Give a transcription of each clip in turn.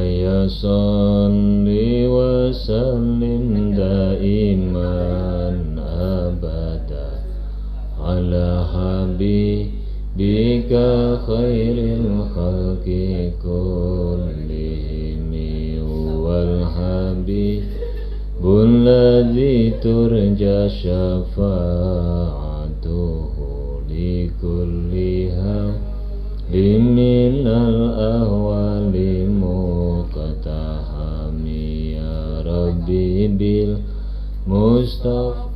Ya salli wa sallim daiman abada ala habibika khairil khalqi kullihim wal habibul ladzi turja syafa'atuhu li kulli minal ahwali muqtahami ya Rabbi bil Mustafa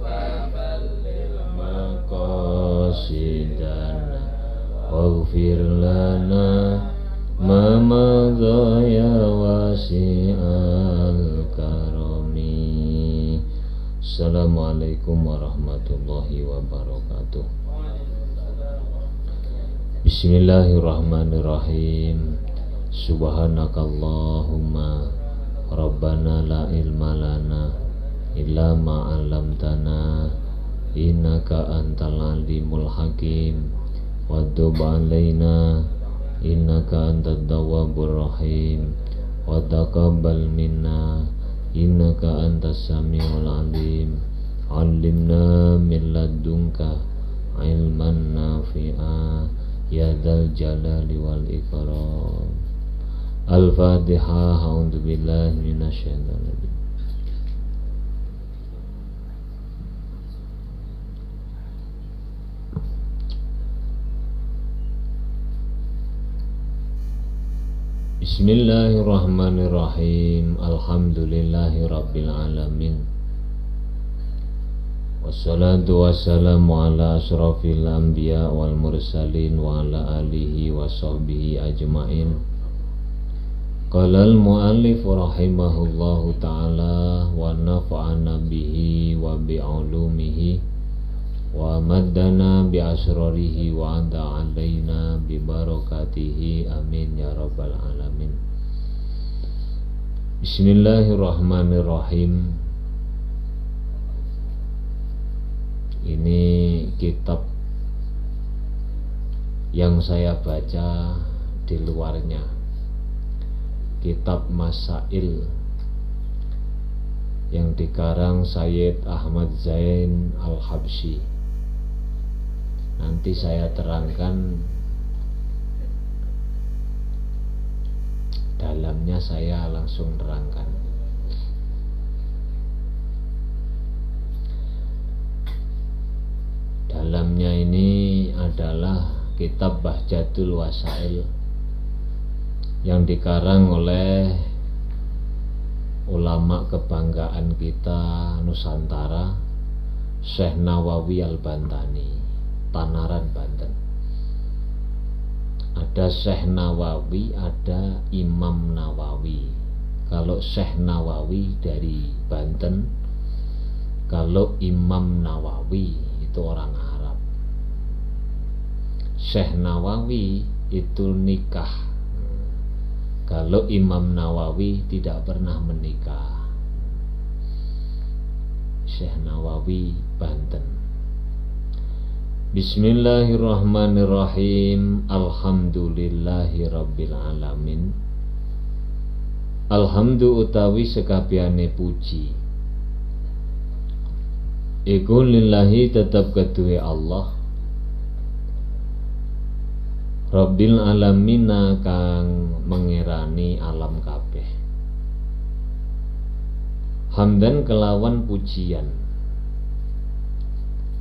balil maqasidana waghfir lana ma madha ya wasi'al karami. Assalamualaikum warahmatullahi wabarakatuh. Bismillahirrahmanirrahim. Subhanakallahumma Rabbana la ilma lana illa ma 'allamtana innaka antal alimul hakim wa tub 'alaina innaka antat tawwabur rahim wa taqabbal minna innaka antas samiul alim. 'Allimna min ladunka ilman nafi'a ya dzal jalali wal ikram. Al-Fatihah. A'udzu billahi minasyaitonir rajim. Bismillahirrahmanirrahim. Alhamdulillahi rabbil alamin. Wassalatu wassalamu ala asrafil anbiya wal mursalin wa ala alihi wa sahbihi ajma'in. Qala al-muallif rahimahullahu ta'ala wa nafa'ana bihi wa bi'ulumihi wa maddana bi asrarihi wa anta alaina bi barakatihi amin ya rabbal alamin. Bismillahirrahmanirrahim. Ini kitab yang saya baca di luarnya, kitab Masail yang dikarang Sayyid Ahmad Zain Al-Habsyi. Nanti saya terangkan dalamnya, saya langsung terangkan. Dalamnya ini adalah kitab Bahjatul Wasail yang dikarang oleh ulama kebanggaan kita Nusantara, Syekh Nawawi Al-Bantani, Panaran, Banten. Ada Syekh Nawawi, ada Imam Nawawi. Kalau Syekh Nawawi dari Banten, kalau Imam Nawawi itu orang Arab. Syekh Nawawi itu nikah. Kalau Imam Nawawi tidak pernah menikah. Syekh Nawawi, Banten. Bismillahirrahmanirrahim. Alhamdulillahi rabbil alamin. Alhamdu utawi sekabiane puji iku lillahi tetap kedue Allah Rabbil alamina kang mengerani alam kabeh. Hamdan kelawan pujian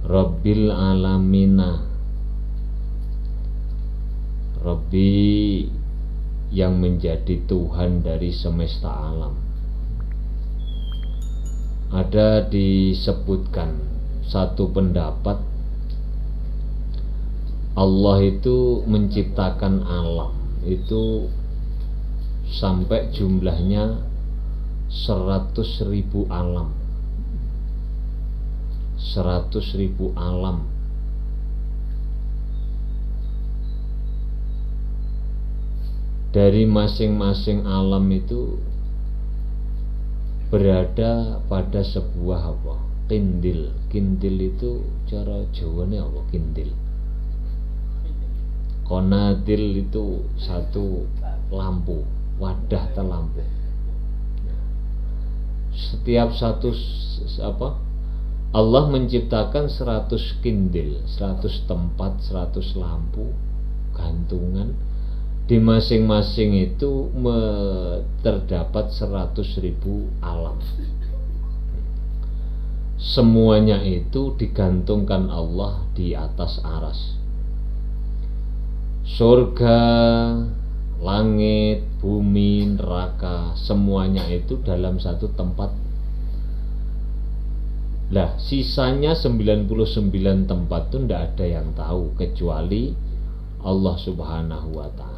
Rabbil alamina, Rabbi yang menjadi Tuhan dari semesta alam. Ada disebutkan satu pendapat, Allah itu menciptakan alam itu sampai jumlahnya 100.000 alam. 100.000 alam. Dari masing-masing alam itu berada pada sebuah apa? Kindil. Kindil itu cara Jawane apa? Kindil. Konatil itu satu lampu, wadah terlampu. Setiap satu Allah menciptakan 100 kindil, 100 tempat, 100 lampu gantungan. Di masing-masing itu terdapat 100.000 alam. Semuanya itu digantungkan Allah di atas aras. Surga, langit, bumi, neraka, semuanya itu dalam satu tempat. Lah, sisanya 99 tempat itu tidak ada yang tahu kecuali Allah Subhanahu wa ta'ala.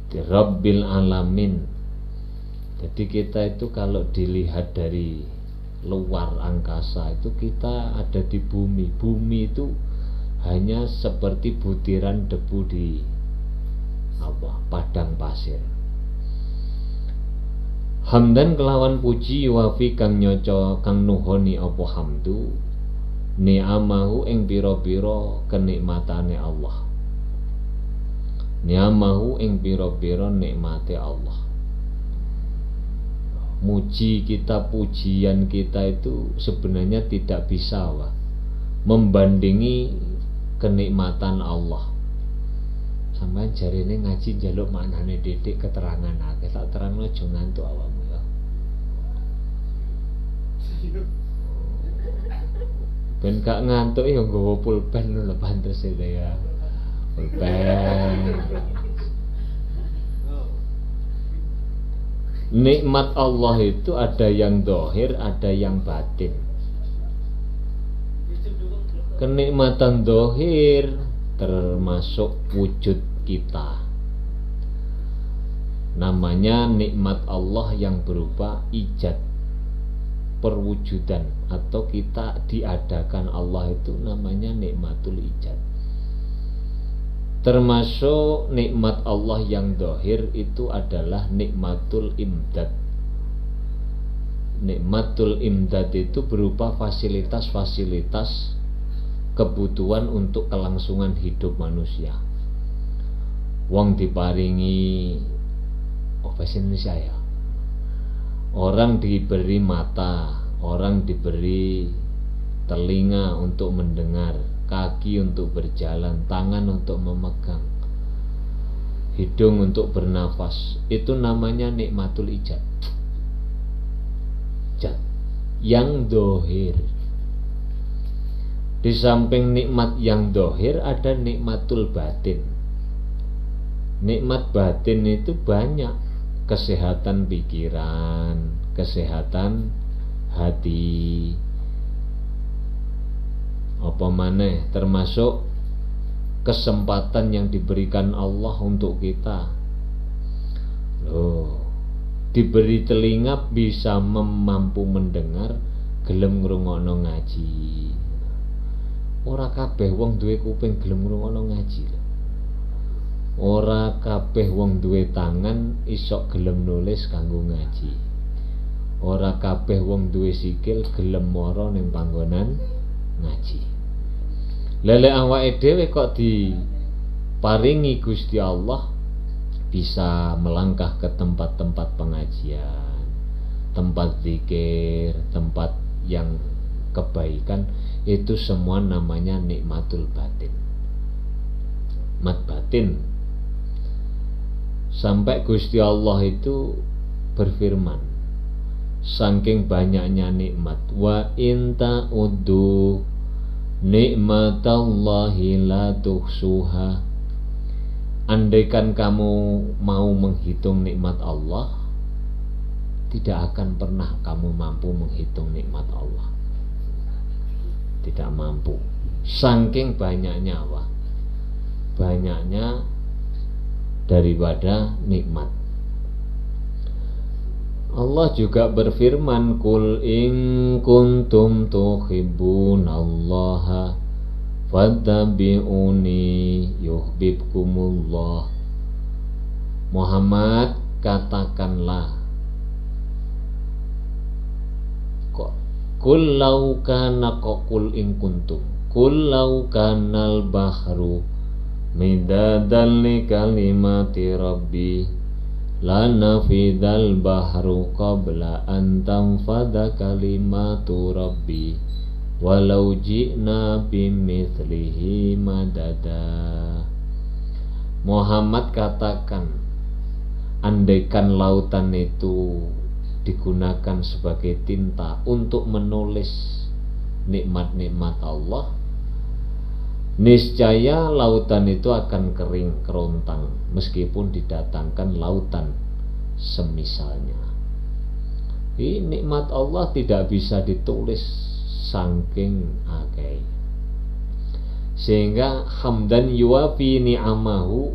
Di Rabbil Alamin. Jadi kita itu kalau dilihat dari luar angkasa itu kita ada di bumi. Bumi itu hanya seperti butiran debu di padang pasir. Hamdan kelawan puji wafi kang nyoco kang nuhoni apa hamdu ni'amahu ing pira-pira kenikmatane Allah. Ni'amahu ing pira-pira nikmate Allah. Muji kita, pujian kita itu sebenarnya tidak bisa membandingi kenikmatan Allah. Sampeyan jarine ngaji njaluk maknane didik keterangan akeh, tak terangno aja ngantuk awakmu ya. Ben gak ngantuk ya nggawa pulpen lho pantes ya. Pulpen. Nikmat Allah itu ada yang zahir, ada yang batin. Kenikmatan zahir termasuk wujud kita. Namanya nikmat Allah yang berupa ijad, perwujudan, atau kita diadakan Allah itu namanya nikmatul ijad. Termasuk nikmat Allah yang zahir itu adalah nikmatul imdad. Nikmatul imdad itu berupa fasilitas-fasilitas kebutuhan untuk kelangsungan hidup manusia. Wong diparingi bahasa Indonesia ya. Orang diberi mata, orang diberi telinga untuk mendengar, kaki untuk berjalan, tangan untuk memegang, hidung untuk bernafas. Itu namanya nikmatul ijad. Yang zahir. Di samping nikmat yang zahir ada nikmatul batin. Nikmat batin itu banyak. Kesehatan pikiran, kesehatan hati, apa maneh, termasuk kesempatan yang diberikan Allah untuk kita. Loh, diberi telinga bisa mampu mendengar, gelem ngrungokno ngaji. Ora kabeh wong duwe kuping gelem ngrungokno ngaji. Ora kabeh wong duwe tangan isok gelem nulis kanggo ngaji. Ora kabeh wong duwe sikil gelem mara ning panggonan ngaji. Lele awake dhewe kok diparingi Gusti Allah bisa melangkah ke tempat-tempat pengajian, tempat zikir, tempat yang kebaikan, itu semua namanya nikmatul batin. Mat batin. Sampai Gusti Allah itu berfirman, saking banyaknya nikmat, wa in ta'uddu nikmatallahi la tuhsuha. Andaikan kamu mau menghitung nikmat Allah, tidak akan pernah kamu mampu menghitung nikmat Allah. Tidak mampu. Saking banyaknya apa? Banyaknya daripada nikmat. Allah juga berfirman, Qul in kuntum tuhibbunallaha fattabi'uni yuhibbukumullah. Muhammad, katakanlah, Qul law kana qul in kuntum Qul law kanal bahru midadan li kalimati rabbi la nafidal bahru qabla an tanfada kalimatu rabbi walau ji'na bimithlihi madada. Muhammad katakan, andaikan lautan itu digunakan sebagai tinta untuk menulis nikmat-nikmat Allah, niscaya lautan itu akan kering kerontang meskipun didatangkan lautan semisalnya. Ini nikmat Allah tidak bisa ditulis saking akeh. Sehingga hamdan yuwafi ni'amahu,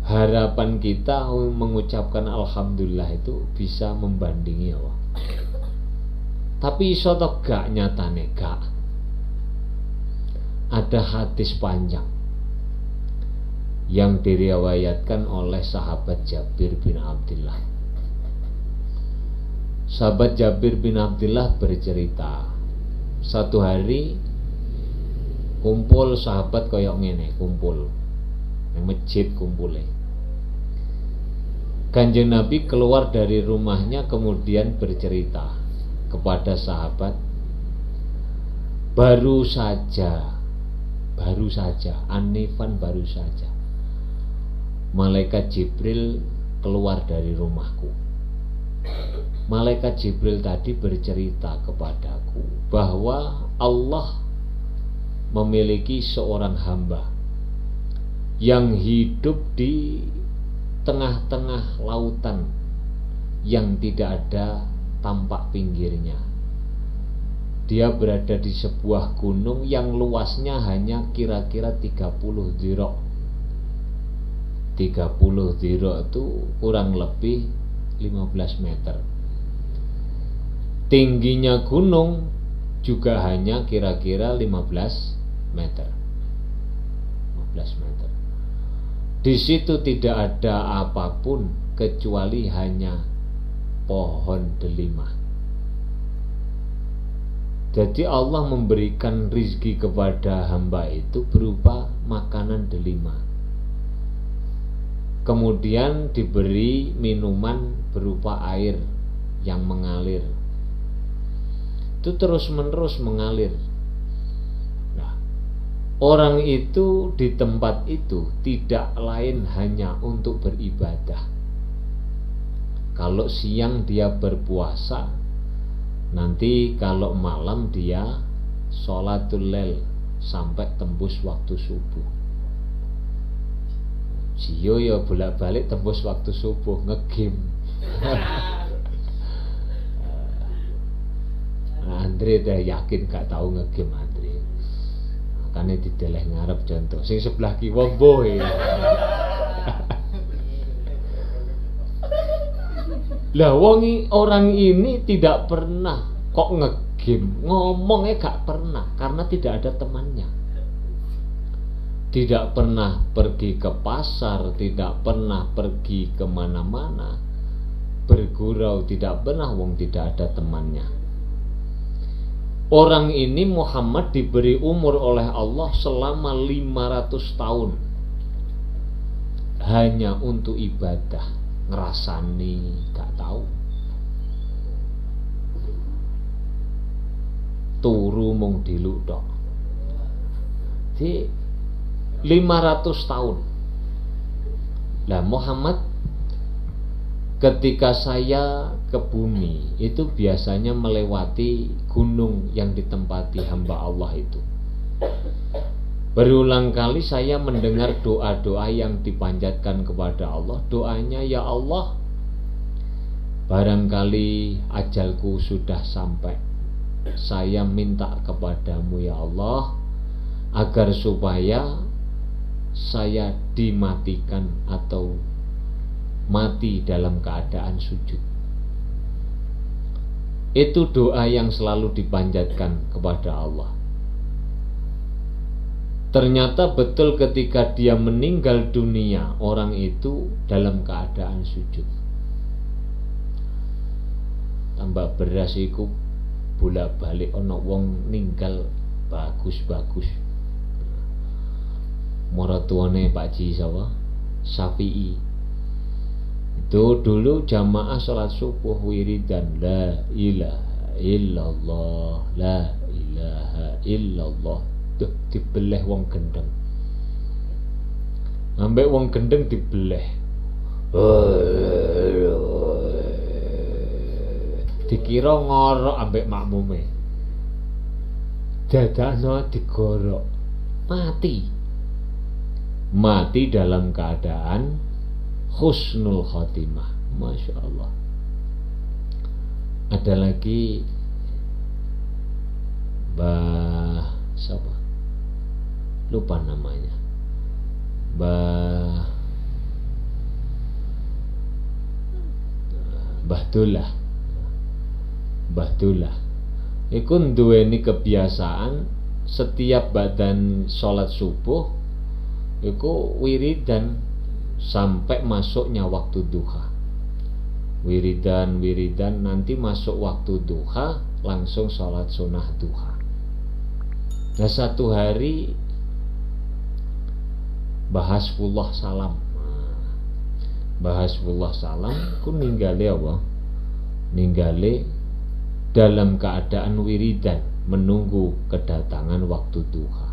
harapan kita mengucapkan alhamdulillah itu bisa membandingi Allah. Tapi iso to gak nyatane gak. Ada hadis panjang yang diriwayatkan oleh sahabat Jabir bin Abdullah. Sahabat Jabir bin Abdullah bercerita, satu hari kumpul sahabat koyok ngene, kumpul yang masjid kumpulnya. Kanjeng Nabi keluar dari rumahnya kemudian bercerita kepada sahabat, baru saja anifan baru saja malaikat Jibril keluar dari rumahku. Malaikat Jibril tadi bercerita kepadaku bahwa Allah memiliki seorang hamba yang hidup di tengah-tengah lautan yang tidak ada tampak pinggirnya. Dia berada di sebuah gunung yang luasnya hanya kira-kira 30 dhira'. 30 dhira' itu kurang lebih 15 meter. Tingginya gunung juga hanya kira-kira 15 meter. 15 meter. Di situ tidak ada apapun kecuali hanya pohon delima. Jadi Allah memberikan rizki kepada hamba itu berupa makanan delima. Kemudian diberi minuman berupa air yang mengalir. Itu terus-menerus mengalir. Nah, orang itu di tempat itu tidak lain hanya untuk beribadah. Kalau siang dia berpuasa, nanti kalau malam dia sholatul lail sampai tembus waktu subuh. Sio ya bolak-balik tembus waktu subuh ngegame. Andre dah yakin gak tahu ngegame Andre. Makanya dideleh ngarep contoh. Sing sebelah kiwa boy. Lah orang ini tidak pernah kok ngegame, ngomongnya gak pernah karena tidak ada temannya. Tidak pernah pergi ke pasar, tidak pernah pergi kemana-mana, bergurau, tidak pernah, wong tidak ada temannya. Orang ini Muhammad diberi umur oleh Allah selama 500 tahun hanya untuk ibadah. Ngerasani gak tahu, turu mung diluk tok. Jadi 500 tahun. Lah Muhammad ketika saya ke bumi itu biasanya melewati gunung yang ditempati hamba Allah itu. Berulang kali saya mendengar doa-doa yang dipanjatkan kepada Allah. Doanya, ya Allah, barangkali ajalku sudah sampai, saya minta kepadamu ya Allah agar supaya saya dimatikan atau mati dalam keadaan sujud. Itu doa yang selalu dipanjatkan kepada Allah. Ternyata betul ketika dia meninggal dunia, orang itu dalam keadaan sujud. Tambah beras iku bolak-balik ana wong ninggal bagus-bagus. Maratuane Pak Ji sapa? Syafi'i. Itu dulu jamaah sholat subuh wiridan la ilaha illallah, la ilaha illallah. Tuh dibeleh wong gendeng. Ambek wong gendeng dibeleh. Dikira ngorok ambek makmume. Dadakno digorok. Mati dalam keadaan husnul khotimah. Masya Allah. Ada lagi siapa? Lupa namanya. Bahdullah iku duweni kebiasaan setiap badan sholat subuh iku wiridan sampai masuknya waktu duha. Wiridan nanti masuk waktu duha langsung sholat sunnah duha. Nah satu hari Bahasfullah salam ku ninggale apa? Ninggale dalam keadaan wiridan menunggu kedatangan waktu duha.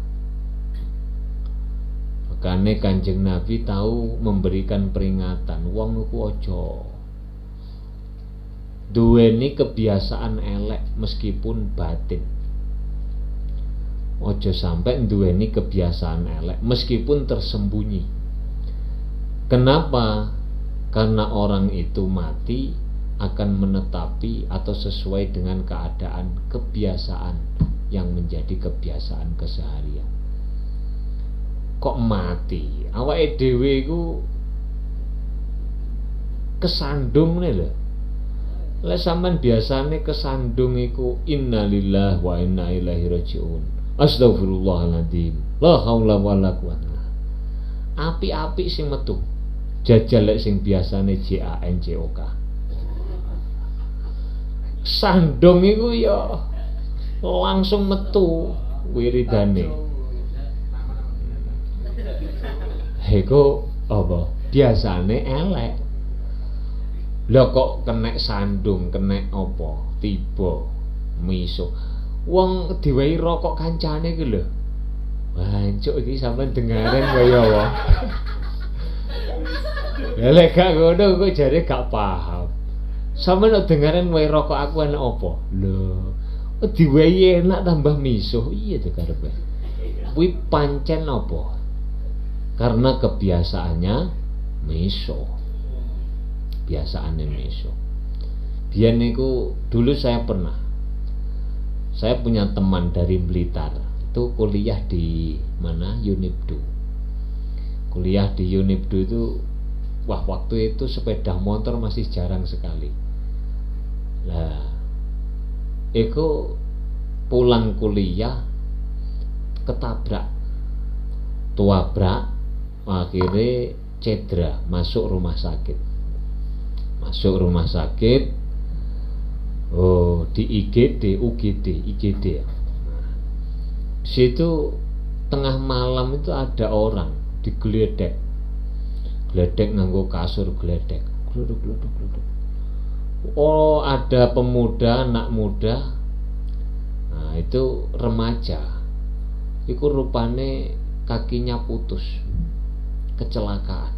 Makanya Kanjeng Nabi tahu memberikan peringatan, wong iku aja duweni kebiasaan elek meskipun batin. Ojo sampai duweni kebiasaan elek meskipun tersembunyi. Kenapa? Karena orang itu mati akan menetapi atau sesuai dengan keadaan kebiasaan yang menjadi kebiasaan keseharian. Kok mati? Awake dhewe iku kesandung nih lho. Lek sampean biasane kesandung iku innalillahi wa inna ilaihi rajiun. Astagfirullahaladzim. La haula wala quwata. Api-api sing metu. Jajal lek sing biasane JANCOK. Sandung iku ya langsung metu wiridane. Iku apa? Biasane elek. Lah kok kena sandung, kena apa? Tiba miso. Wong diwehi rokok kancane iki lho. Wancuk iki sampean dengaren kaya apa? Lek gak ngono kok jare gak paham. Sampeyan nek dengaren wehi rokok aku enak apa? Lho, diwehi enak tambah miso. Iya to karepe. Kuwi pancen apa? Karena kebiasaannya miso. Biasaannya miso. Biyen niku dulu saya punya teman dari Blitar itu kuliah di mana Unibdu. Kuliah di Unibdu itu waktu itu sepeda motor masih jarang sekali. Lah itu pulang kuliah ketabrak, akhirnya cedera, masuk rumah sakit. Oh, di IGD ya. Situ tengah malam itu ada orang digledek nganggo kasur gledek. Gluduk. Oh, ada pemuda, anak muda. Nah, itu remaja. Iku rupane kakinya putus. Kecelakaan.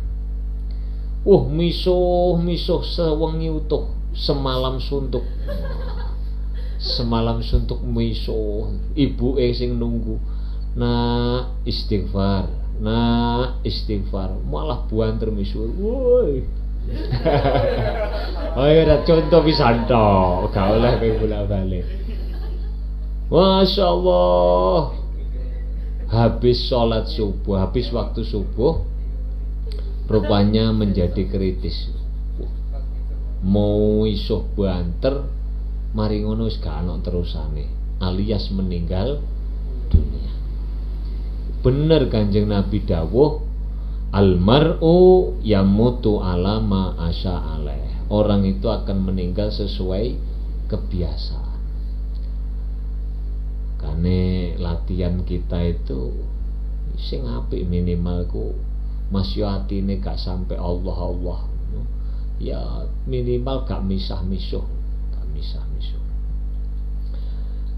Misuh sewengi utuh. Semalam suntuk misuh. Ibuke sing nunggu. Nah istighfar malah buanter misuh. Woi. Ayo ora contoh pisan tok, gak oleh kowe bolak-balik. Masya Allah. Habis sholat subuh, habis waktu subuh, rupanya menjadi kritis. Mau isuh banter, mari ngono wis gak ana terusane, alias meninggal dunia. Bener Kanjeng Nabi dawuh, almar'u yamutu ala ma asya alaih. Orang itu akan meninggal sesuai kebiasaan. Karena latihan kita itu sing apik minimal ku masih atine gak sampai Allah. ya minimal gak misah-misuh.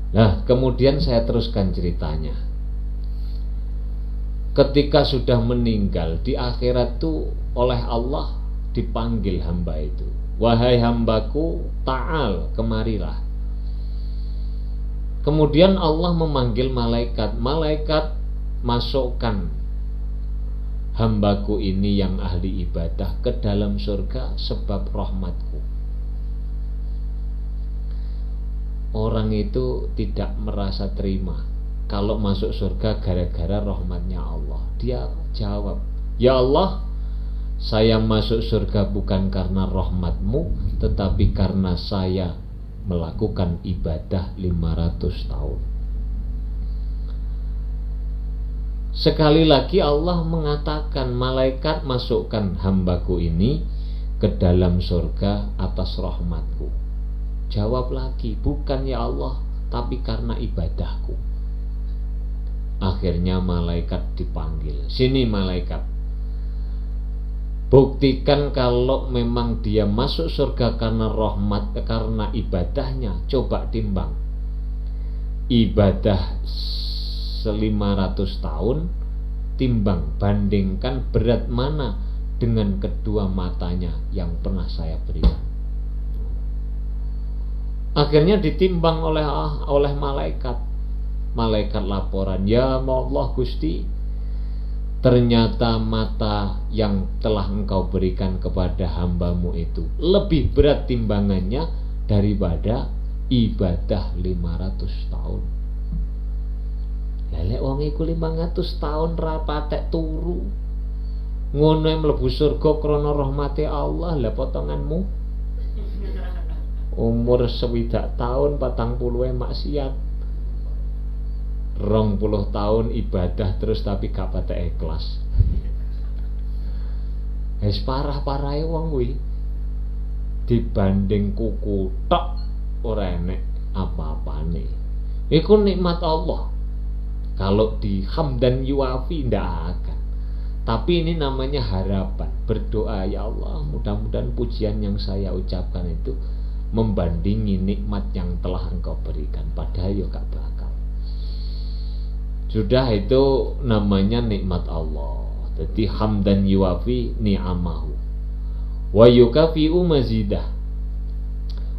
Nah, kemudian saya teruskan ceritanya. Ketika sudah meninggal di akhirat tuh oleh Allah dipanggil hamba itu, wahai hambaku, ta'al, kemarilah. Kemudian Allah memanggil malaikat, masukkan hambaku ini yang ahli ibadah ke dalam surga sebab rahmatku. Orang itu tidak merasa terima kalau masuk surga gara-gara rahmatnya Allah. Dia jawab, ya Allah, saya masuk surga bukan karena rahmatmu, tetapi karena saya melakukan ibadah 500 tahun. Sekali lagi Allah mengatakan, malaikat masukkan hambaku ini ke dalam surga atas rahmatku. Jawab lagi, bukan ya Allah, tapi karena ibadahku. Akhirnya malaikat dipanggil, sini malaikat, buktikan kalau memang dia masuk surga karena rahmat, karena ibadahnya. Coba timbang ibadah 500 tahun, timbang, bandingkan berat mana dengan kedua matanya yang pernah saya berikan. Akhirnya ditimbang oleh malaikat. Malaikat laporan, ya Allah Gusti, ternyata mata yang telah engkau berikan kepada hambamu itu lebih berat timbangannya daripada ibadah 500 tahun. Lelek wong iku 500 tahun ra patek turu. Ngono mlebu surga krana rahmate Allah, lah potonganmu umur 20 tahun 40 maksiat, 20 tahun ibadah terus tapi gak patek ikhlas. Wis parah-parahe wong kuwi dibanding kuku tok ora enek apa-apane. Iku nikmat Allah. Kalau di hamdan yuafi ndak akan. Tapi ini namanya harapan, berdoa, ya Allah, mudah-mudahan pujian yang saya ucapkan itu membandingi nikmat yang telah engkau berikan. Padahal ya gak bakal. Sudah, itu namanya nikmat Allah. Jadi hamdan yuafi ni'amahu wa yukafi'u mazidah,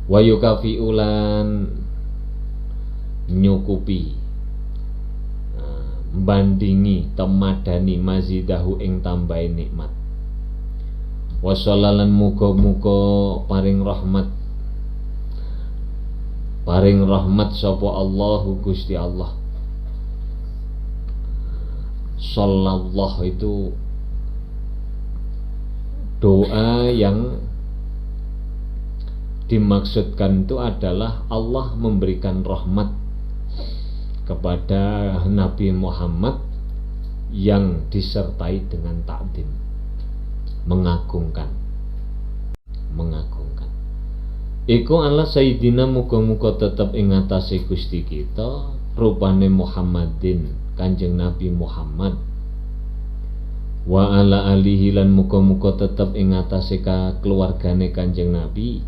wa yukafi'u lan nyukupi, bandingi, temadani mazidahu ing tambahi nikmat. Wasallalan muga-muga paring rahmat sapa Allahu Gusti Allah. Sallallahu itu doa yang dimaksudkan itu adalah Allah memberikan rahmat kepada Nabi Muhammad yang disertai dengan takdim, mengagungkan. Iku Allah Sayyidina muga-muga tetep ing atase Gusti kita rupane Muhammadin, Kanjeng Nabi Muhammad, wa ala alihi lan muga-muga tetep ing atase keluargane Kanjeng Nabi.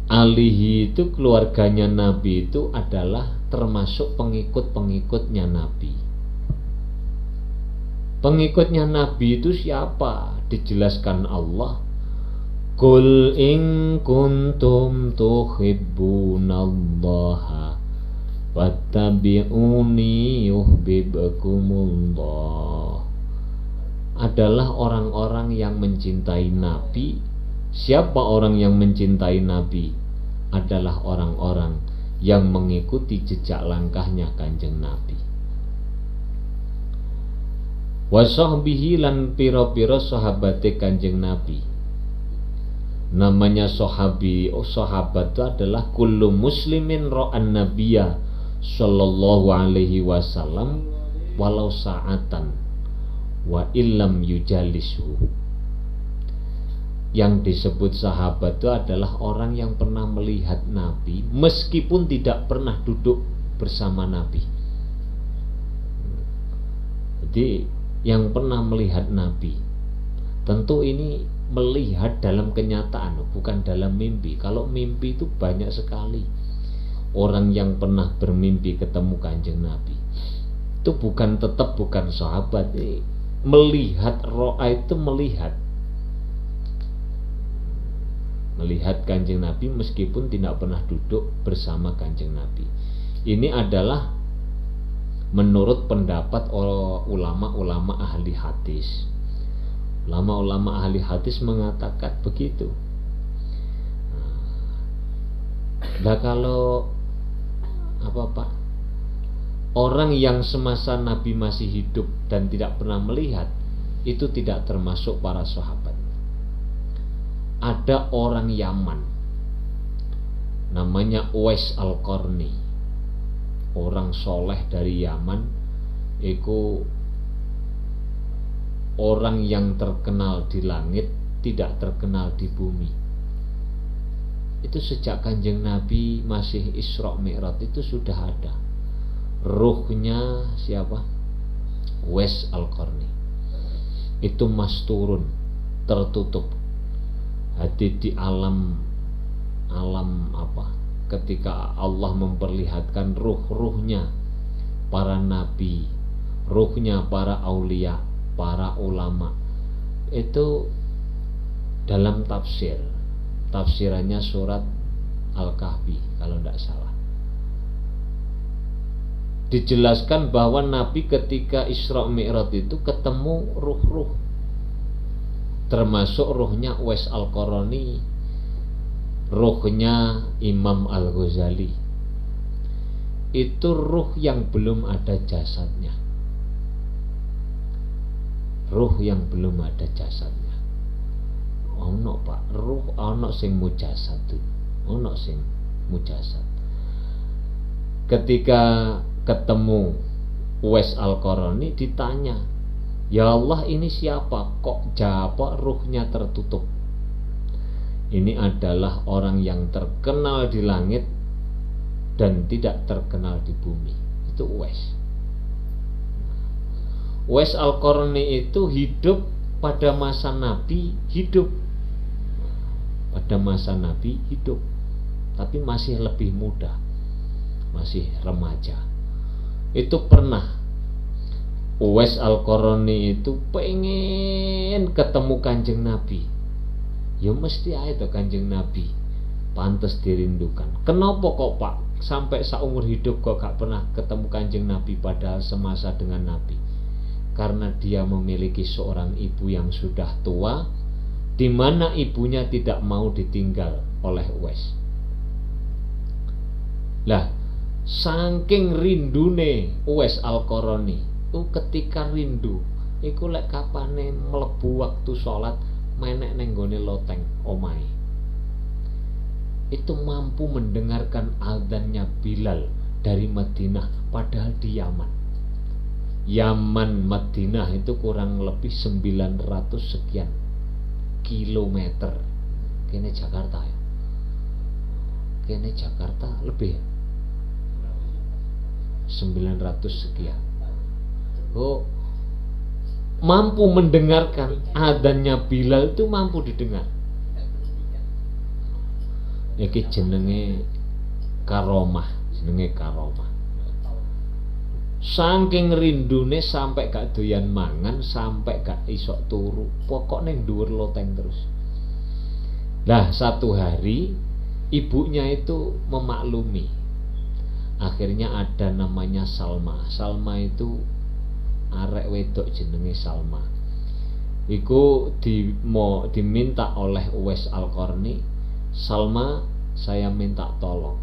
Alihi itu keluarganya Nabi itu adalah termasuk pengikut-pengikutnya Nabi. Pengikutnya Nabi itu siapa? Dijelaskan Allah, Qul in kuntum tuhibbunallaha fattabi'uni yuhibbukumullah. Adalah orang-orang yang mencintai Nabi. Siapa orang yang mencintai Nabi? Adalah orang-orang yang mengikuti jejak langkahnya Kanjeng Nabi. Wa sahbihi lan pira-pira sahabate Kanjeng Nabi. Namanya sahabat itu adalah kullu muslimin ra'an nabiyya sallallahu alaihi wasallam walau sa'atan wa illam yujalisuhu. Yang disebut sahabat itu adalah orang yang pernah melihat Nabi meskipun tidak pernah duduk bersama Nabi. Jadi yang pernah melihat Nabi, tentu ini melihat dalam kenyataan, bukan dalam mimpi. Kalau mimpi itu banyak sekali orang yang pernah bermimpi ketemu Kanjeng Nabi. Itu tetap bukan sahabat. Melihat ro'a itu melihat Kanjeng Nabi meskipun tidak pernah duduk bersama Kanjeng Nabi. Ini adalah menurut pendapat ulama-ulama ahli hadis. Ulama-ulama ahli hadis mengatakan begitu. Nah, kalau orang yang semasa Nabi masih hidup dan tidak pernah melihat, itu tidak termasuk para sahabat. Ada orang Yaman namanya Uwais Al-Qarni, orang soleh dari Yaman. Itu orang yang terkenal di langit, tidak terkenal di bumi. Itu sejak Kanjeng Nabi masih Isra Mi'raj itu sudah ada. Ruhnya siapa? Uwais Al-Qarni. Itu masturun, tertutup. Hadir di alam ketika Allah memperlihatkan ruh-ruhnya para nabi, ruhnya para aulia, para ulama. Itu dalam tafsirannya surat Al-Kahfi kalau tidak salah, dijelaskan bahwa Nabi ketika Isra Mi'raj itu ketemu ruh-ruh, termasuk ruhnya Uwais Al-Qarni, ruhnya Imam Al-Ghazali. Itu ruh yang belum ada jasadnya. Ruh yang belum ada jasadnya. Ono Pak, ruh ono sing mujasad tuh. Ono sing mujasad. Ketika ketemu Uwais Al-Qarni ditanya, "Ya Allah, ini siapa? Kok jawab ruhnya tertutup?" Ini adalah orang yang terkenal di langit dan tidak terkenal di bumi. Itu Uwais. Uwais Al-Qarni itu hidup pada masa Nabi, tapi masih lebih muda, masih remaja. Itu pernah Uwais Al-Qarni itu pengen ketemu Kanjeng Nabi. Ya mesti aja tuh Kanjeng Nabi, pantas dirindukan. Kenapa kok Pak sampai seumur hidup kok gak pernah ketemu Kanjeng Nabi padahal semasa dengan Nabi? Karena dia memiliki seorang ibu yang sudah tua, di mana ibunya tidak mau ditinggal oleh Uwais. Lah, saking rindune Uwais Al-Qarni, ketika rindu, iku lek kapane mlebu waktu sholat menek neng gone loteng omahe. Itu mampu mendengarkan adzannya Bilal dari Madinah padahal di Yaman. Yaman Madinah itu kurang lebih 900 sekian kilometer. Kene Jakarta ya. Kene Jakarta lebih ya. 900 sekian. Mampu mendengarkan adzannya Bilal itu mampu didengar. Iki jenenge karomah. Saking rindune sampai gak doyan mangan, sampai gak isok turu, pokok neng dhuwur loteng terus. Lah satu hari ibunya itu memaklumi. Akhirnya ada namanya Salma. Salma itu arek wedok jenenge Salma. Iku diminta oleh Uwais Al-Qarni, "Salma, saya minta tolong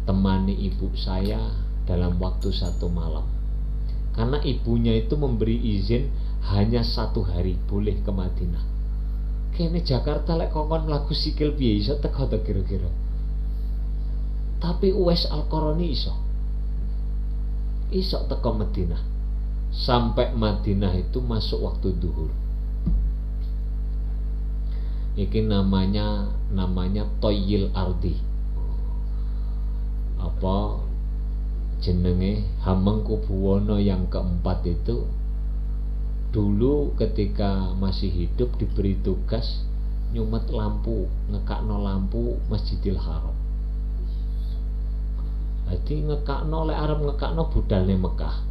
temani ibu saya dalam waktu 1 malam." Karena ibunya itu memberi izin hanya 1 hari boleh ke Madinah. Kene Jakarta lek kongkon mlaku sikil piye iso teko to kira-kira. Tapi Uwais Al-Qarni iso teko Madinah. Sampai Madinah itu masuk waktu duhur. Iki namanya Toyil Ardi. Apa? Jenenge Hamengkubuwono yang keempat itu dulu ketika masih hidup diberi tugas nyumet lampu, ngekakno lampu Masjidil Haram. Jadi ngekakno lek arep ngekakno budalne Mekah.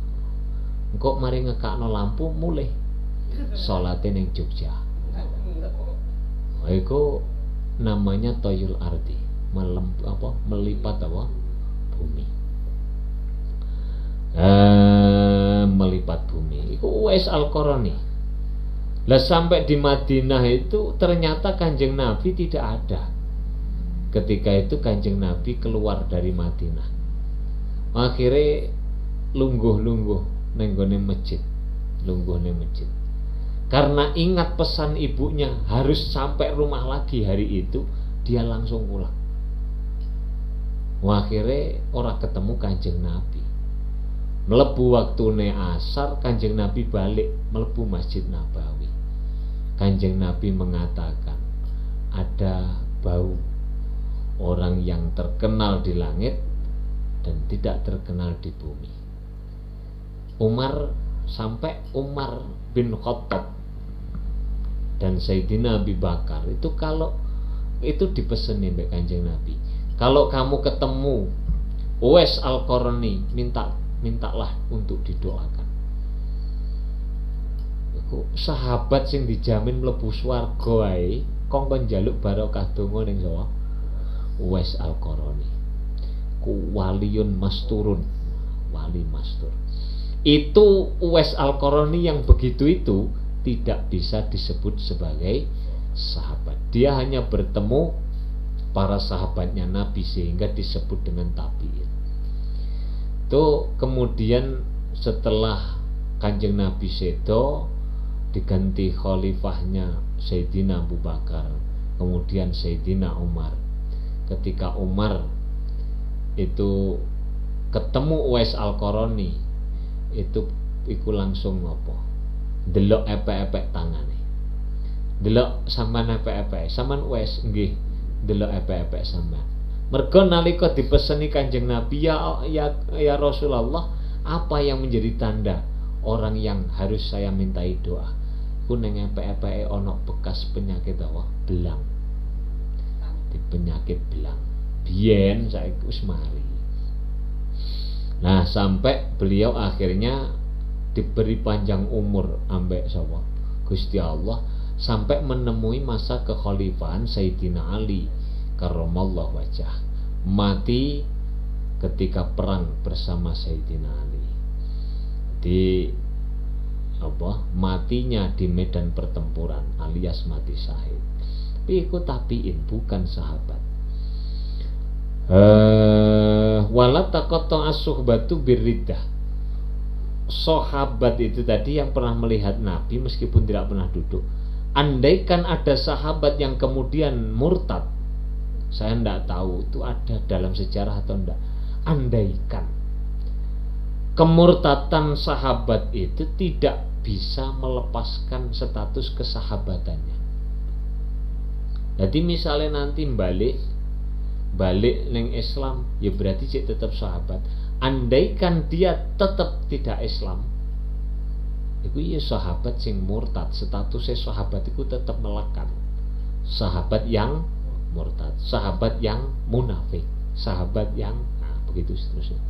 Engko mari ngekakno lampu mulih salate ning Jogja. Iku namanya toyul ardi, melipat bumi. Melipat bumi. Iku Uwais Al-Qarani. Lah sampai di Madinah itu ternyata Kanjeng Nabi tidak ada. Ketika itu Kanjeng Nabi keluar dari Madinah. Akhirnya lungguh-lungguh neng gone masjid. Karena ingat pesan ibunya harus sampai rumah lagi hari itu, dia langsung pulang. Akhirnya ora ketemu Kanjeng Nabi. Melebu waktune asar, Kanjeng Nabi balik melebu Masjid Nabawi. Kanjeng Nabi mengatakan ada bau orang yang terkenal di langit dan tidak terkenal di bumi. Umar bin Khattab dan Sayyidina Abi Bakar itu kalau itu dipesenin oleh Kanjeng Nabi, kalau kamu ketemu Uwais Al-Qarani mintalah untuk didoakan. Iku sahabat sing dijamin mlebu swarga ae kongkon njaluk barokah donga ning sapa? Uwais Al-Qarani. Ku waliyun masturun, wali mastur. Itu Uwais Al-Qarani yang begitu itu tidak bisa disebut sebagai sahabat. Dia hanya bertemu para sahabatnya Nabi sehingga disebut dengan tabi'in. Itu kemudian setelah Kanjeng Nabi sedo diganti khalifahnya Sayyidina Abu Bakar, kemudian Sayyidina Umar. Ketika Umar itu ketemu Uwais Al-Qarani, iku langsung ngopo? Delok epek-epek tangane. Delok sampean epek-epek, sampean Uwais nggih delok epek-epek sampean. Mergo nalika dipeseni Kanjeng Nabi, ya Rasulullah, apa yang menjadi tanda orang yang harus saya mintai doa? Ku ning epek-epeke ana bekas penyakit apa? Belang. Di penyakit belang. Biyen saiki wis mari. Nah, sampai beliau akhirnya diberi panjang umur ambek sapa? Gusti Allah, sampai menemui masa kekhalifahan Sayyidina Ali karramallahu wajah, mati ketika perang bersama Sayyidina Ali. Matinya di medan pertempuran alias mati syahid. Tapi iku tabiin, bukan sahabat. Wala taqatta as-suhbatu birriddah. Sahabat itu tadi yang pernah melihat Nabi meskipun tidak pernah duduk. Andaikan ada sahabat yang kemudian murtad, saya tidak tahu itu ada dalam sejarah atau tidak. Andaikan kemurtatan sahabat itu tidak bisa melepaskan status kesahabatannya. Jadi misalnya nanti balik neng Islam, ya berarti dia tetap sahabat. Andaikan dia tetap tidak Islam, itu ya sahabat sing murtad, statusnya sahabat itu tetap melekat. Sahabat yang murtad, sahabat yang munafik, sahabat yang begitu seterusnya.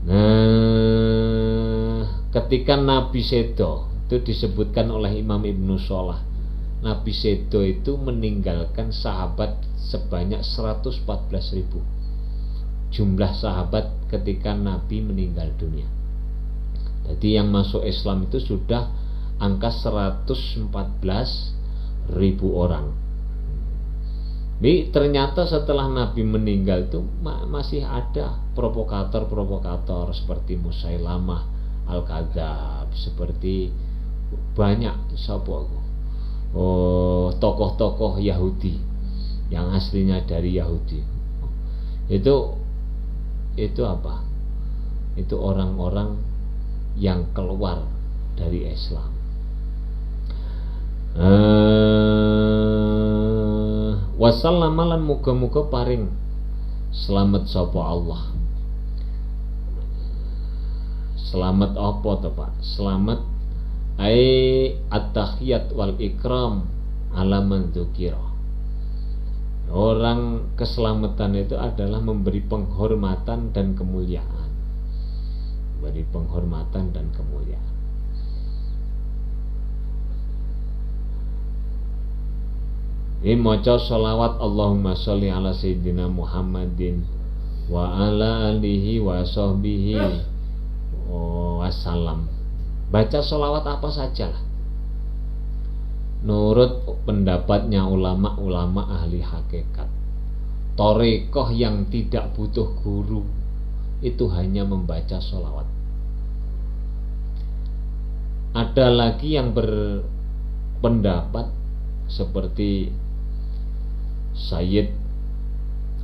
Nah, ketika Nabi sedo itu disebutkan oleh Imam Ibnu Shalah, Nabi sedo itu meninggalkan sahabat sebanyak 114.000 jumlah sahabat ketika Nabi meninggal dunia. Jadi yang masuk Islam itu sudah angka 114.000 orang. Jadi ternyata setelah Nabi meninggal itu masih ada provokator-provokator seperti Musailamah Al-Kadzab, seperti banyak tokoh-tokoh Yahudi yang aslinya dari Yahudi. Itu apa? Itu orang-orang yang keluar dari Islam. Wasallamalan muga-muga paring selamat sapa Allah. Selamat apa to Pak? Selamat ai at-tahiyat wal ikram ala man dzukira. Orang keselamatan itu adalah memberi penghormatan dan kemuliaan. Memberi penghormatan dan kemuliaan. Ini maca sholawat Allahumma sholli ala sayyidina Muhammadin wa ala alihi wa sahbihi wassalam. Baca sholawat apa saja lah. Nurut pendapatnya ulama-ulama ahli hakikat, Thariqah yang tidak butuh guru itu hanya membaca sholawat. Ada lagi yang berpendapat seperti Sayyid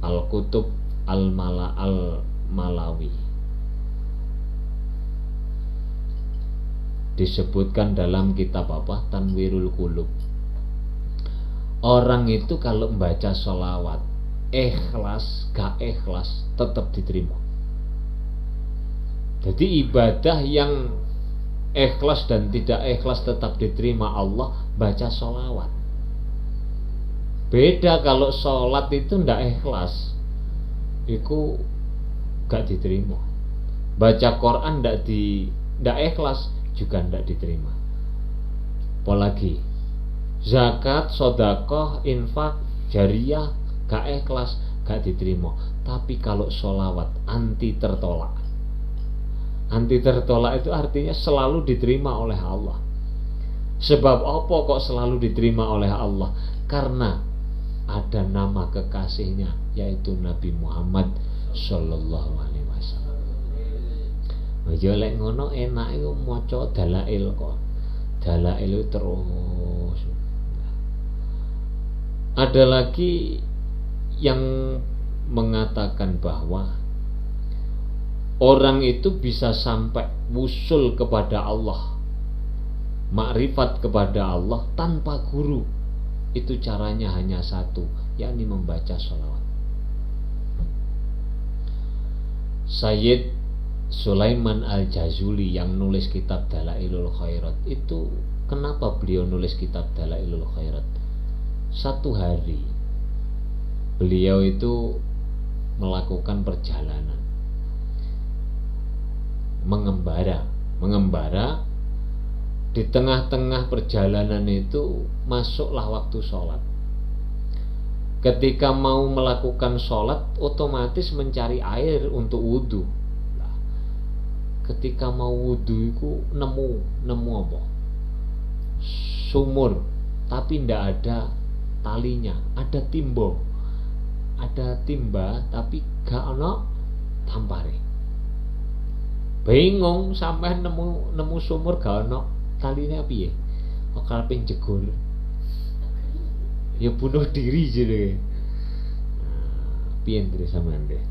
Al-Qutub Al-Malawi, disebutkan dalam kitab apa? Tanwirul Qulub. Orang itu kalau membaca sholawat ikhlas, gak ikhlas, tetap diterima. Jadi ibadah yang ikhlas dan tidak ikhlas tetap diterima Allah, baca sholawat. Beda kalau sholat itu ndak ikhlas, itu gak diterima. Baca Quran ndak ikhlas juga tidak diterima. Apalagi zakat, sedekah, infak, jariyah gak ikhlas, gak diterima. Tapi kalau sholawat anti tertolak. Anti tertolak itu artinya selalu diterima oleh Allah. Sebab apa kok selalu diterima oleh Allah? Karena ada nama kekasihnya, yaitu Nabi Muhammad Sallallahu Alaihi Wasallam. Ya lek ngono enak iku maca dalail kok. Dalail terus. Ada lagi yang mengatakan bahwa orang itu bisa sampai wusul kepada Allah, makrifat kepada Allah tanpa guru. Itu caranya hanya satu, yakni membaca sholawat. Sayyid Sulaiman Al-Jazuli yang nulis kitab Dalailul Khairat itu, kenapa beliau nulis kitab Dalailul Khairat? Satu hari beliau itu melakukan perjalanan mengembara. Di tengah-tengah perjalanan itu masuklah waktu sholat. Ketika mau melakukan sholat, otomatis mencari air untuk wudhu. Ketika mau wudhu itu nemu apa? Sumur, tapi tidak ada talinya. Ada timba, tapi gak ono tampare. Bingung sampai nemu sumur gak ono talinya piye? Kok karepe jegur. Ya bunuh diri jere. Piye ndre sampean deh?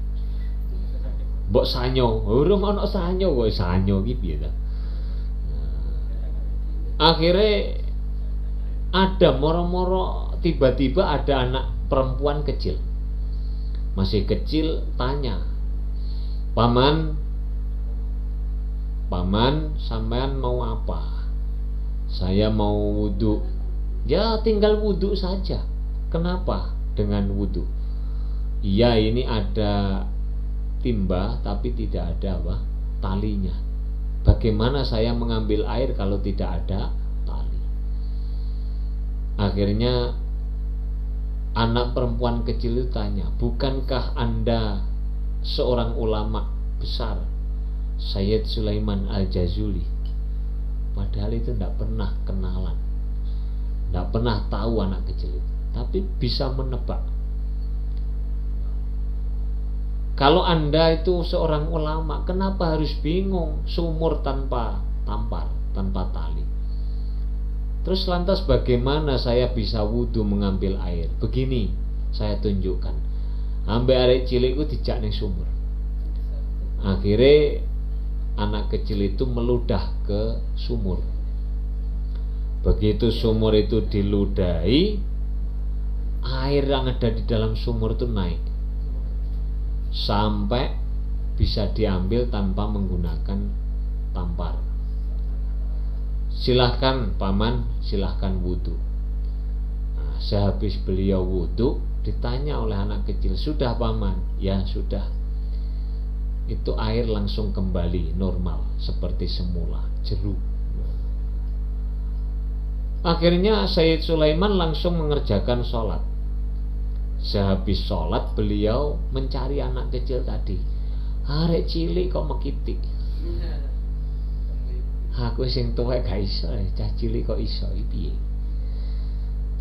Mbok sanyo, urung ana sanyo kok sanyo iki piye ta? Akhirnya ada moro-moro tiba-tiba ada anak perempuan kecil. Masih kecil tanya, "Paman, sampean mau apa?" "Saya mau wudhu." "Ya tinggal wudhu saja." "Kenapa dengan wudhu?" "Iya, ini ada timba tapi tidak ada talinya. Bagaimana saya mengambil air kalau tidak ada tali?" Akhirnya anak perempuan kecil itu tanya, "Bukankah Anda seorang ulama besar, Sayyid Sulaiman Al-Jazuli?" Padahal itu tidak pernah kenalan, tidak pernah tahu anak kecil itu, tapi bisa menebak. Kalau Anda itu seorang ulama, kenapa harus bingung sumur tanpa tampar, tanpa tali? Terus lantas bagaimana saya bisa wudhu mengambil air? Begini, saya tunjukkan. Ambil arek cilik itu dijak ning sumur. Akhirnya anak kecil itu meludah ke sumur. Begitu sumur itu diludahi, air yang ada di dalam sumur itu naik sampai bisa diambil tanpa menggunakan tampar. silahkan paman, silahkan wudhu. Nah, sehabis beliau wudhu, ditanya oleh anak kecil, sudah paman? Ya sudah. Itu air langsung kembali normal seperti semula, jeruk. Akhirnya Sayyid Sulaiman langsung mengerjakan sholat. Sehabis sholat beliau mencari anak kecil tadi. Arek cilik kok mekitik. Aku sing tuwek gak iso, cah cilik kok iso piye.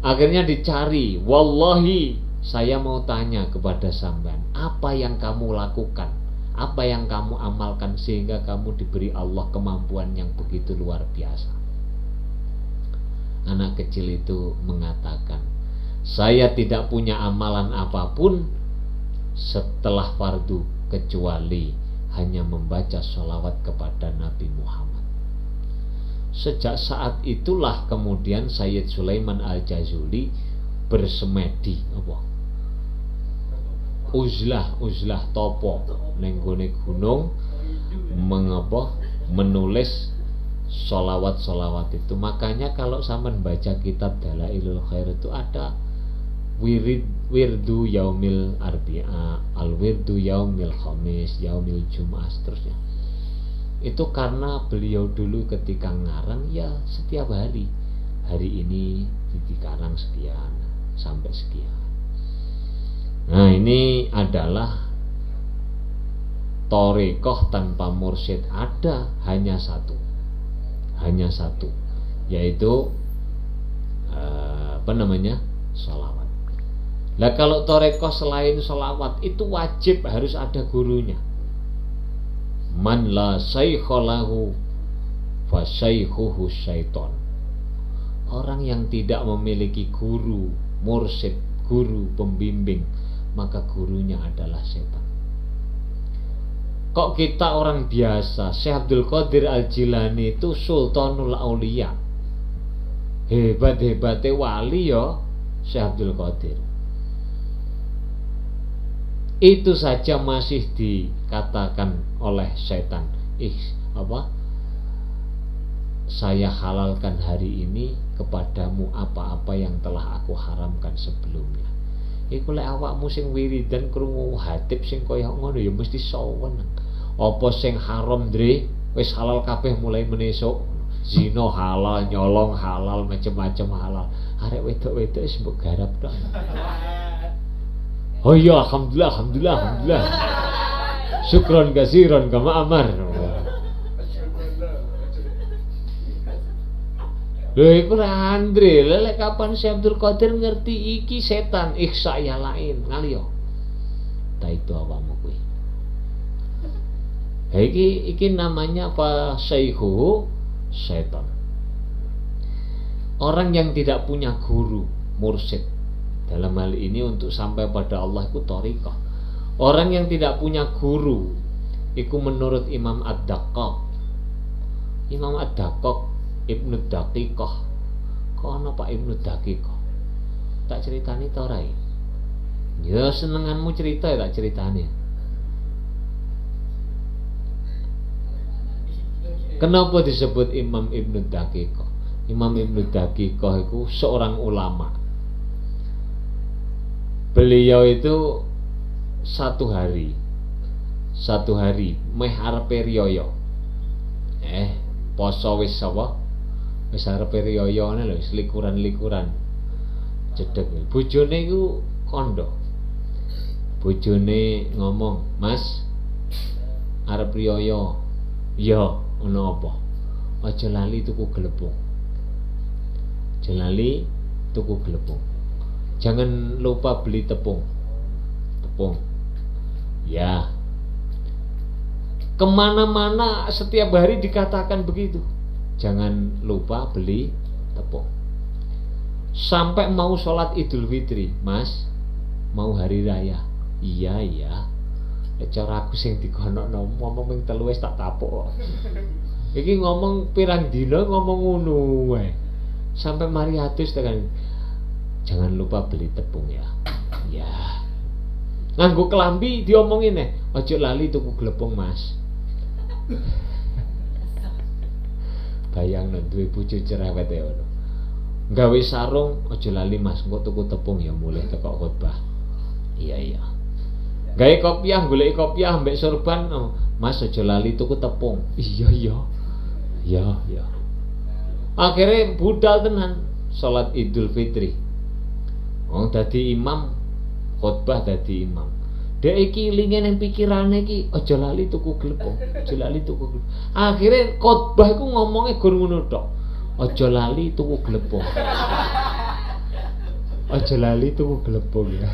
Akhirnya dicari. Wallahi, saya mau tanya kepada sampean, apa yang kamu lakukan? Apa yang kamu amalkan sehingga kamu diberi Allah kemampuan yang begitu luar biasa? Anak kecil itu mengatakan, saya tidak punya amalan apapun setelah fardu kecuali hanya membaca sholawat kepada Nabi Muhammad. Sejak saat itulah kemudian Sayyid Sulaiman Al-Jazuli bersemedi uzlah topo ning gone gunung menulis sholawat itu. Makanya kalau sampean baca kitab Dalailul Khair itu ada wirdu yaumil arbi'a, al wirdu yaumil khamis, yaumil jum'ah, seterusnya. Itu karena beliau dulu ketika ngarang ya setiap hari ini dikarang sekian sampai sekian. Nah, ini adalah thariqah tanpa mursyid. Ada hanya satu, yaitu sholawat. Lah kalau thariqah selain sholawat itu wajib harus ada gurunya. Man la shaykha lahu fa shaykhuhu syaiton. Orang yang tidak memiliki guru, mursyid, guru pembimbing, maka gurunya adalah setan. Kok kita orang biasa, Syekh Abdul Qadir Al-Jilani itu Sultanul Aulia, hebat-hebatnya wali ya Syekh Abdul Qadir. Itu saja masih dikatakan oleh setan, saya halalkan hari ini kepadamu apa-apa yang telah aku haramkan sebelumnya. Iku lek awakmu sing wiridan krungu hatib sing kaya ngono ya mesti sawen. Apa sing haram dre wis halal kabeh mulai menesuk. Zina halal, nyolong halal, macam-macam halal. Arek wedok-wedok wis mbok garap tok. Oh iya, alhamdulillah. Syukron kasiron kama amar. Lho iku ra andre, lek kapan Syekh Abdul Qadir ngerti iki setan, iksa ya lain, ngaliyo. Ta itu awakmu kuwi. Iki namanya apa? Syaihu setan. Orang yang tidak punya guru, mursyid. Dalam hal ini untuk sampai pada Allah itu thariqah. Orang yang tidak punya guru, itu menurut Imam Ad-Daqqaq. Imam Ad-Daqqaq Ibnu Daqiqah. Kok ana Pak Ibnu Daqiqah? Tak ceritani ta ora? Ya senenganmu cerita ya tak ceritani. Kenapa disebut Imam Ibnu Daqiqah? Imam Ibnu Daqiqah itu seorang ulama. Beliau itu satu hari meh arepe riyaya. Poso wis apa? Wis arepe riyayane lho, wis likuran-likuran. Cedhek. Bojone iku kandha. Bojone ngomong, "Mas, arep riyaya." "Ya, ono apa?" "Aja lali tuku glepung." "Aja lali tuku glepung. Jangan lupa beli tepung." Ya. Kemana-mana setiap hari dikatakan begitu. Jangan lupa beli tepung. Sampai mau sholat Idul Fitri, "Mas, mau hari raya." Iya. Cara aku sing dikonokno ngomong ping 3 wis tak tapuk. Iki ngomong pirang dina ngomong ngono wae. Sampai mari atus tekan. Jangan lupa beli tepung ya. Ya. Nganggo kelambi diomongin "Ojo lali tuku glepung, Mas." Bayangno duwe bojo cerewet ya ngono. Gawe sarung aja lali Mas, engko tuku tepung ya mulih teko khotbah. Iya. Gawe kopiah, goleki kopiah mbek sorban, oh, Mas aja lali tuku tepung. Iya. Akhirnya budal tenan salat Idul Fitri. Wong dadi imam, khotbah dadi imam. Dek iki linge nang pikirane iki aja lali tuku glepung, aja lali tuku glepung. Akhire khotbah iku ngomongnya gur ngono tok. Aja lali tuku glepung. Aja lali tuku glepung ya.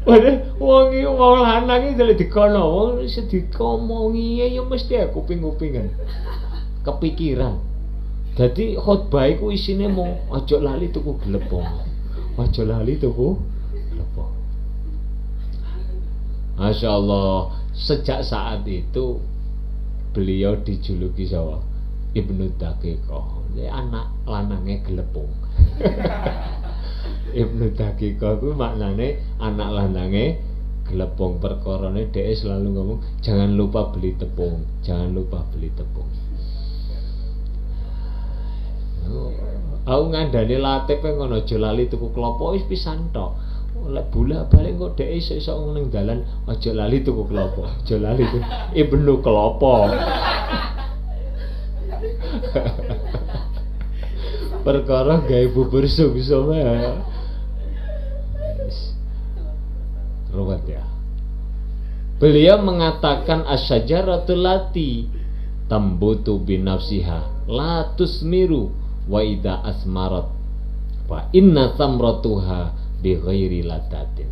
Waduh, wong iki wong lanang iki delok dikono, wong iso dikomongi ya mesti kuping-kupingan. Kepikiran. Jadi khotbah iku isine mung aja lali tuku glepung. Aja lali tuku glepung. Masya Allah, sejak saat itu beliau dijuluki sapa? Ibnu Daqiqah. Dia anak lanange glepung. Ibnu Daqiqah ku maknane anak lanange glepung. Perkarane dhek selalu ngomong jangan lupa beli tepung, jangan lupa beli tepung. Aku ngandani latih ngono aja lali tuku klopo wis pisan tok. Lek bolak-balik kok dhek iso ning dalan aja lali tuku klopo. Aja lali tuku Ibnu Klopo. Perkara gawe bubur sungsum ya. Ruwet ya. Beliau mengatakan asy-syajaratul lati tambutu binafsiha la tusmiru wa idza asmarat wa inna samratuha bi ghairi ladatin.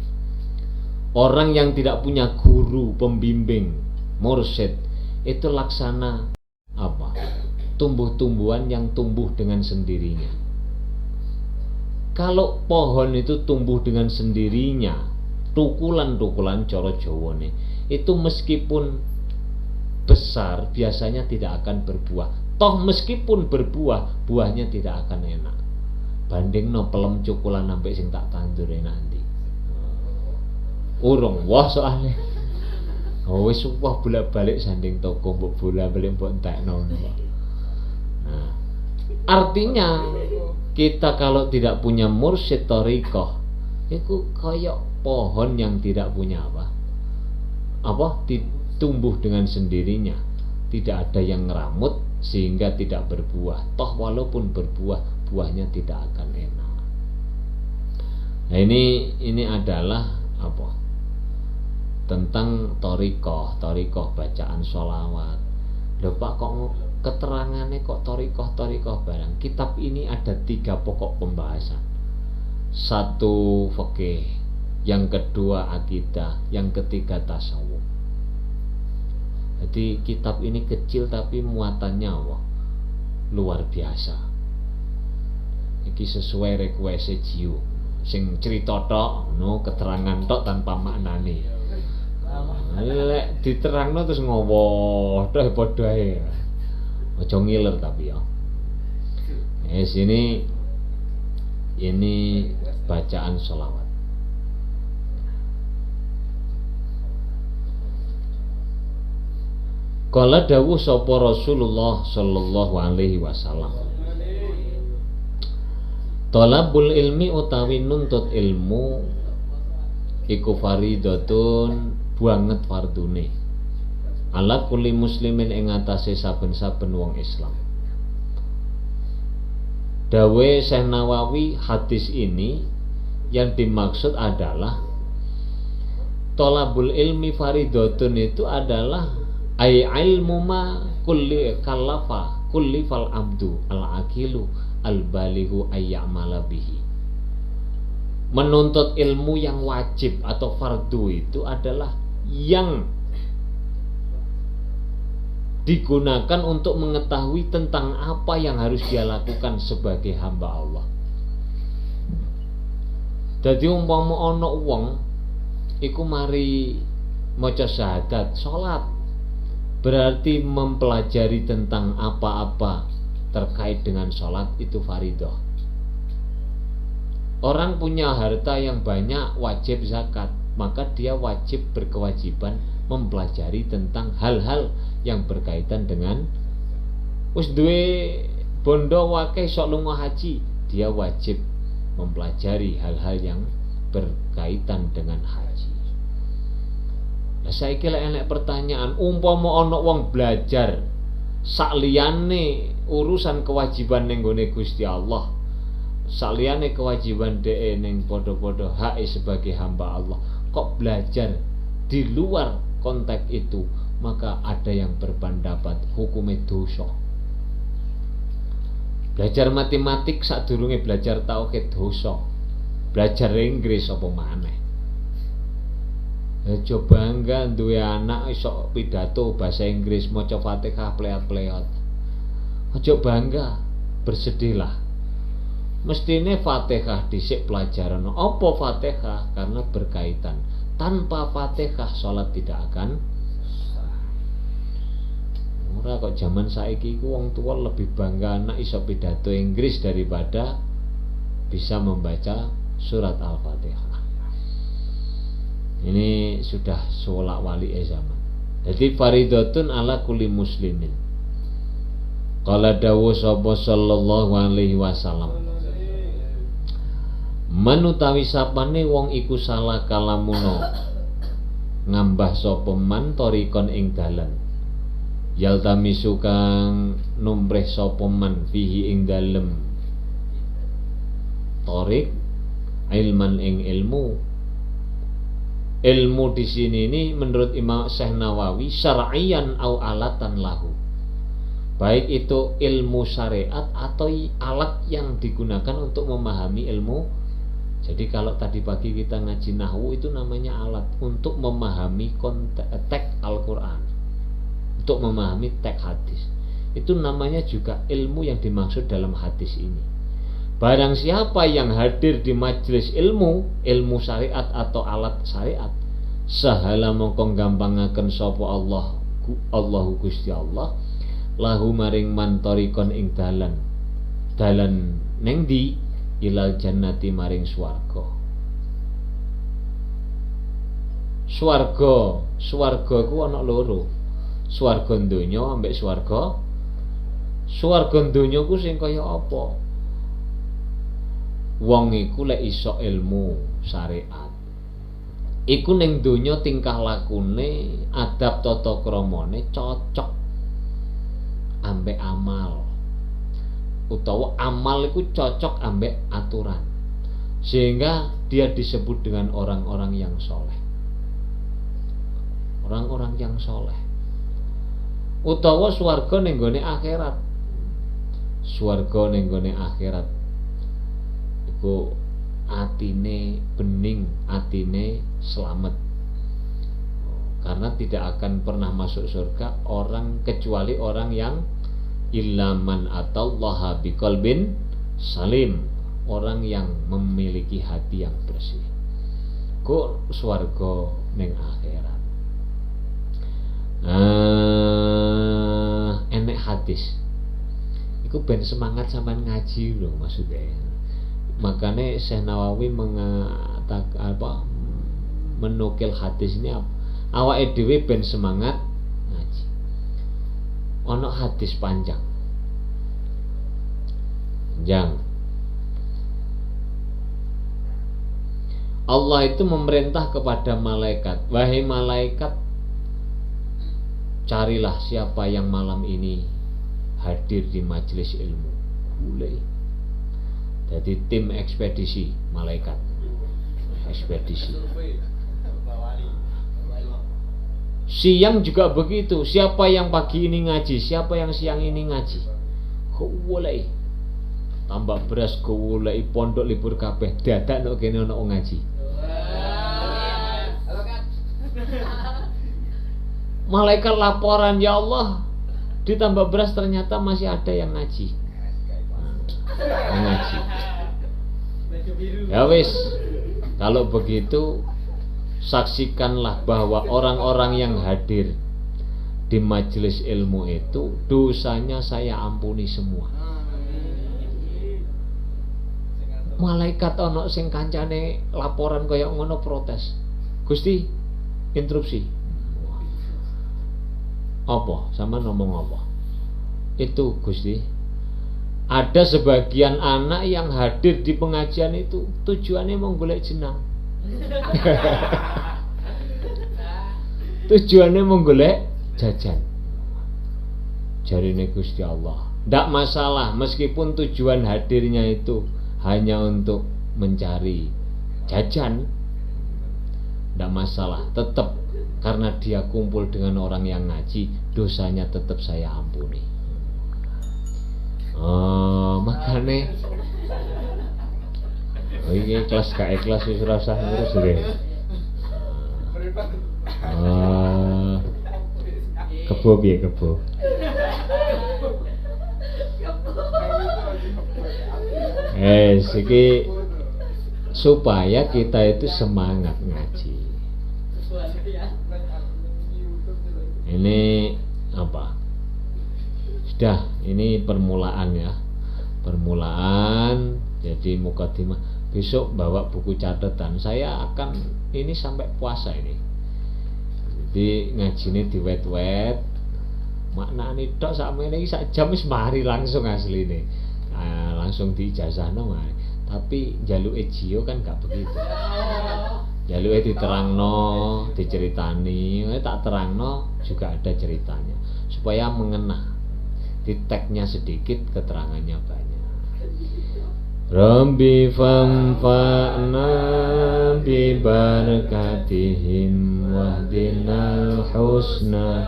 Orang yang tidak punya guru pembimbing mursyid itu laksana apa? Tumbuh-tumbuhan yang tumbuh dengan sendirinya. Kalau pohon itu tumbuh dengan sendirinya, tukulan-tukulan cara Jawane itu meskipun besar biasanya tidak akan berbuah. Toh meskipun berbuah, buahnya tidak akan enak. Banding no pelem cukulan sampai sing tak tandur nanti. Urung wah soalnya. Oh wis wah bolak-balik sanding toko mbok bolak-balik mbok entekno. Nah, artinya kita kalau tidak punya mursyid thariqah, itu kayak pohon yang tidak punya tumbuh dengan sendirinya, tidak ada yang ngeramut sehingga tidak berbuah. Toh walaupun berbuah, buahnya tidak akan enak. Nah ini adalah apa? Tentang thariqah bacaan sholawat. Lho Pak kok keterangannya kok thariqah barang. Kitab ini ada 3 pokok pembahasan. 1 fikih, yang kedua akidah, yang ketiga tasawuf. Jadi kitab ini kecil tapi muatannya luar biasa. Iki sesuai request Jiu. Sing cerita tok, keterangan tok tanpa maknane. Lek diterangno terus ngowoh, padha ae. Aja ngiler tapi ya. Ini bacaan sholawat. Kala dawuh sapa Rasulullah sallallahu alaihi wasallam. Talabul ilmi utawi nuntut ilmu iku fardhatun banget fardune. Ala kulli muslimin ing atase saben-saben wong Islam. Dawe Syekh Nawawi, hadis ini yang dimaksud adalah talabul ilmi fardhatun itu adalah ai ilmu ma kulli fal abdu al aqilu al balighu ayyamala bihi. Menuntut ilmu yang wajib atau fardu itu adalah yang digunakan untuk mengetahui tentang apa yang harus dia lakukan sebagai hamba Allah. Jadi umpama ana wong iku mari maca syahadat, salat, berarti mempelajari tentang apa-apa terkait dengan sholat itu faridah. Orang punya harta yang banyak wajib zakat, maka dia wajib berkewajiban mempelajari tentang hal-hal yang berkaitan dengan wis duwe bondo wae sok lunga haji, dia wajib mempelajari hal-hal yang berkaitan dengan haji. Lah saiki lek enek pertanyaan, umpama ana wong belajar sakliyane urusan kewajiban ning gone Gusti Allah, sakliyane kewajiban dhek ning padha-padha hak sebagai hamba Allah, kok belajar di luar konteks itu, maka ada yang berpendapat hukumnya dosa. Belajar matematik sadurunge belajar tauhid dosa. Belajar Inggris apa maneh. Coba enggak duwe anak iso pidato bahasa Inggris maca Fatihah pleot-pleot. Aja bangga, bersedihlah. Mestine Fatihah dhisik pelajaran. Apa Fatihah? Karena berkaitan. Tanpa Fatihah salat tidak akan sah. Ora kok zaman saiki ku wong tua lebih bangga anak iso pidato Inggris daripada bisa membaca surat Al-Fatihah. Ini sudah solak wali zaman. Jadi faridatun ala kulli muslimin. Qala dawu sapa sallallahu alaihi wasallam. Manutawi sapane wong iku salah kalamuno ngambah sapa man torikon ing dalan. Yaltamisu kang numreh sapa man fihi ing dalem torik ilman ing ilmu di sini ini menurut Imam Syekh Nawawi syar'iyan au alatan lahu, baik itu ilmu syariat atau alat yang digunakan untuk memahami ilmu. Jadi kalau tadi pagi kita ngaji nahwu itu namanya alat untuk memahami teks Al-Quran, untuk memahami teks hadis. Itu namanya juga ilmu yang dimaksud dalam hadis ini. Barang siapa yang hadir di majelis ilmu syariat atau alat syariat, sahala mongko gampangaken sapa Allahu Gusti Allah lahu maring mantorikon ing dalan neng di ilal jannati maring swarga. Swarga ku ana loro. Swarga donya ambek swarga donya ku sing kaya apa? Wong iku lek iso ilmu syariat, iku ning donya tingkah lakune, adab tata kramane cocok ambek amal, utawa amal iku cocok ambek aturan, sehingga dia disebut dengan orang-orang yang soleh. Orang-orang yang soleh. Utawa swarga ning gone akhirat. Swarga ning gone akhirat iku atine bening, atine selamat. Karena tidak akan pernah masuk surga orang kecuali orang yang ilaman atallaha biqalbin salim, orang yang memiliki hati yang bersih. Ku swarga ning akhirat. Enek hadis iku ben semangat sampean ngaji lho maksudnya. Makanya Syekh Nawawi menukil hadis ini awake dhewe ben semangat ngaji. Ono hadis panjang. Allah itu memerintah kepada malaikat, wahai malaikat, carilah siapa yang malam ini hadir di majelis ilmu. Boleh. Jadi tim ekspedisi malaikat, ekspedisi. Siang juga begitu. Siapa yang pagi ini ngaji, siapa yang siang ini ngaji. Boleh. Tambah beras boleh. Pondok libur kabeh. Dadak nek kene ana ngaji. Malaikat laporan, ya Allah, ditambah beras ternyata masih ada yang ngaji. Ngaji. Ya wis, kalau begitu saksikanlah bahwa orang-orang yang hadir di majelis ilmu itu dosanya saya ampuni semua. Malaikat ono sing kancane laporan kaya ngono protes. Gusti, interupsi. Apa? Sama ngomong apa? Itu Gusti. Ada sebagian anak yang hadir di pengajian itu tujuannya mau golek jenang. Tujuannya mau golek jajan. Jarine Gusti Allah, ndak masalah meskipun tujuan hadirnya itu hanya untuk mencari jajan, ndak masalah, tetap karena dia kumpul dengan orang yang ngaji, dosanya tetap saya ampuni. Makanya ini ikhlas gak ikhlas wis ora usah ngurus deh. Kebo piye kebo? Iki supaya kita itu semangat ngaji. Ini apa? Sudah, ini permulaan ya. Permulaan, jadi mukadimah. Besok bawa buku catatan. Saya akan ini sampai puasa ini. Jadi ngajine diwet-wet. Maknane tok sakmene iki sak jam wis mari langsung asline. Langsung diijazahno mari. Tapi jaluke jiyo kan gak begitu. Jaluke diterangno, diceritani, tak terangno juga ada ceritanya supaya mengena. Di tagnya sedikit, keterangannya banyak. Rabbi famfa'na bi barakatihim wahdinal husna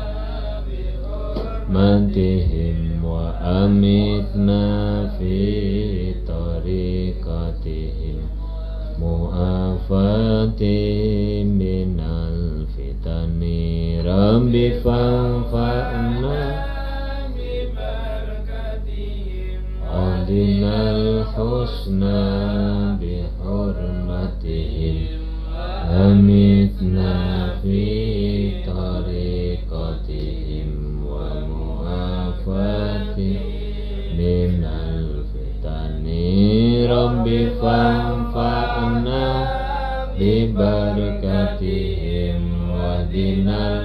mantihim wa amitna fi tariqatihim mu'afati minal fitani. Rabbi fanfa'na wahdinal husna bi hurmatihim amitna fi tariqatihim wa mu'afati minal fitani. Rabbi fanfa'na bi barakatihim wahdinal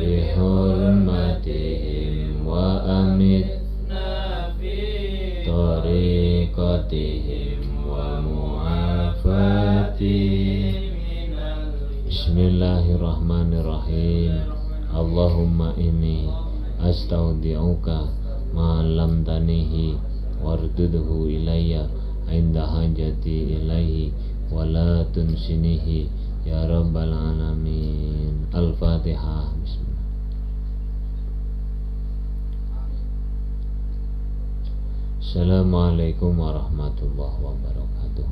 bi hurmatihim wa amitna fi tariqatihim wa mu'afati. Bismillahirrahmanirrahim. Allahumma inni astaudi'uka ma lam tanihi wardudhu ilayya inda hajati ilaihi wa la tunsinihi ya rabbal alamin. Al-Fatihah. Bismillah. Assalamualaikum warahmatullahi wabarakatuh.